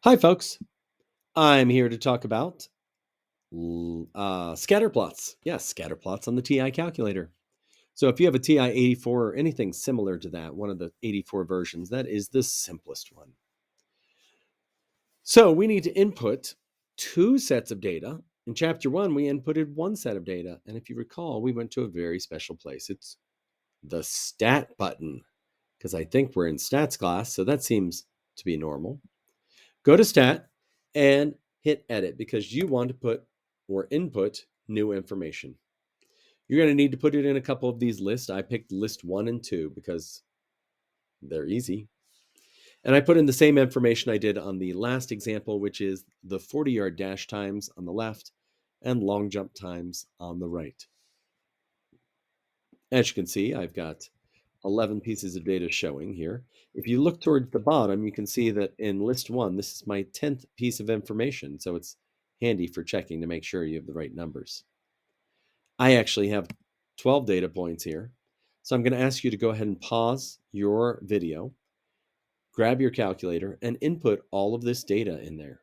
Hi, folks. I'm here to talk about scatterplots. Yes, scatterplots on the TI calculator. So, if you have a TI-84 or anything similar to that, one of the 84 versions, that is the simplest one. So, we need to input two sets of data. In chapter one, we inputted one set of data. And if you recall, we went to a very special place. It's the stat button, because I think we're in stats class. So, that seems to be normal. Go to stat and hit edit because you want to put or input new information. You're going to need to put it in a couple of these lists. I picked list 1 and 2 because they're easy. And I put in the same information I did on the last example, which is the 40-yard dash times on the left and long jump times on the right. As you can see, I've got 11 pieces of data showing here. If you look towards the bottom, you can see that in list 1, this is my 10th piece of information, so it's handy for checking to make sure you have the right numbers. I actually have 12 data points here, so I'm going to ask you to go ahead and pause your video, grab your calculator, and input all of this data in there.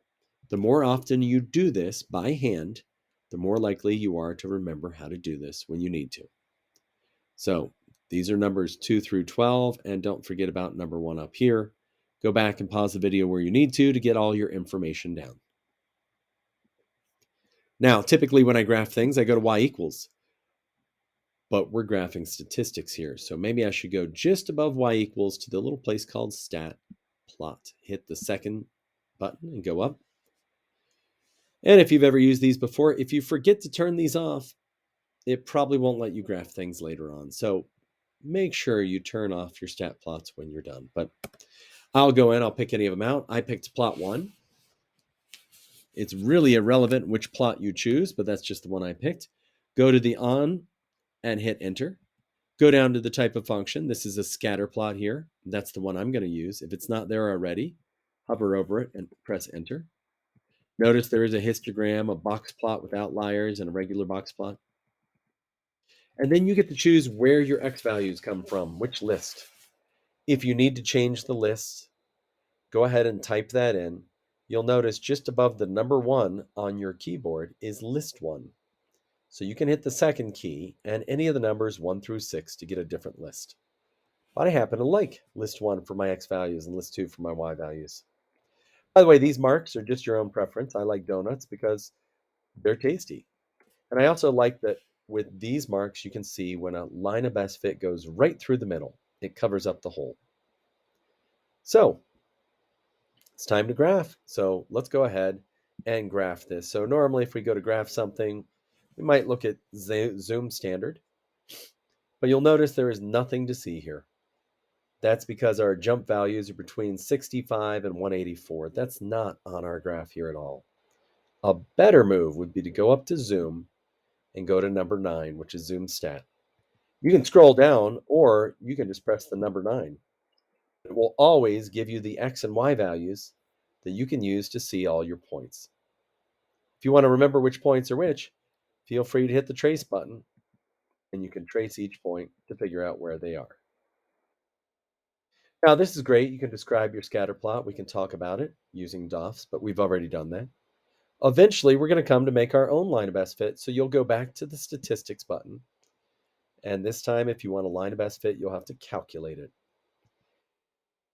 The more often you do this by hand, the more likely you are to remember how to do this when you need to. So these are numbers 2 through 12, and don't forget about number 1 up here. Go back and pause the video where you need to get all your information down. Now, typically when I graph things, I go to y equals, but we're graphing statistics here. So maybe I should go just above y equals to the little place called stat plot. Hit the second button and go up. And if you've ever used these before, if you forget to turn these off, it probably won't let you graph things later on. So make sure you turn off your stat plots when you're done. But I'll go in, I'll pick any of them out. I picked plot 1. It's really irrelevant which plot you choose, but that's just the one I picked. Go to the on and hit enter. Go down to the type of function. This is a scatter plot here. That's the one I'm going to use. If it's not there already, hover over it and press enter. Notice there is a histogram, a box plot with outliers, and a regular box plot. And then you get to choose where your X values come from, which list. If you need to change the list, go ahead and type that in. You'll notice just above the number 1 on your keyboard is list 1. So you can hit the second key and any of the numbers 1 through 6 to get a different list. But I happen to like list 1 for my X values and list 2 for my Y values. By the way, these marks are just your own preference. I like donuts because they're tasty. And I also like that with these marks, you can see when a line of best fit goes right through the middle, it covers up the hole. So it's time to graph. So let's go ahead and graph this. So normally if we go to graph something, we might look at zoom standard, but you'll notice there is nothing to see here. That's because our jump values are between 65 and 184. That's not on our graph here at all. A better move would be to go up to zoom and go to number 9, which is zoom stat. You can scroll down or you can just press the number 9. It will always give you the X and Y values that you can use to see all your points. If you want to remember which points are which, feel free to hit the trace button and you can trace each point to figure out where they are. Now, this is great. You can describe your scatter plot. We can talk about it using DOFs, but we've already done that. Eventually, we're going to come to make our own line of best fit. So you'll go back to the statistics button. And this time, if you want a line of best fit, you'll have to calculate it.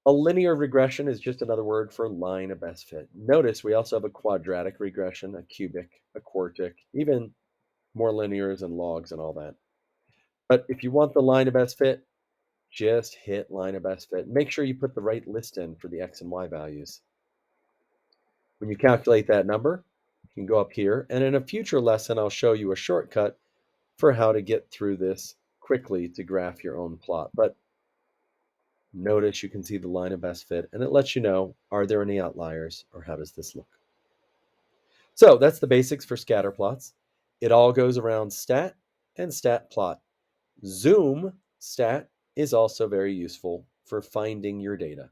A linear regression is just another word for line of best fit. Notice we also have a quadratic regression, a cubic, a quartic, even more linears and logs and all that. But if you want the line of best fit, just hit line of best fit. Make sure you put the right list in for the X and Y values. When you calculate that number, you can go up here, and in a future lesson, I'll show you a shortcut for how to get through this quickly to graph your own plot. But notice you can see the line of best fit, and it lets you know, are there any outliers, or how does this look? So that's the basics for scatter plots. It all goes around stat and stat plot. Zoom stat is also very useful for finding your data.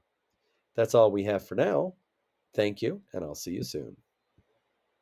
That's all we have for now. Thank you, and I'll see you soon.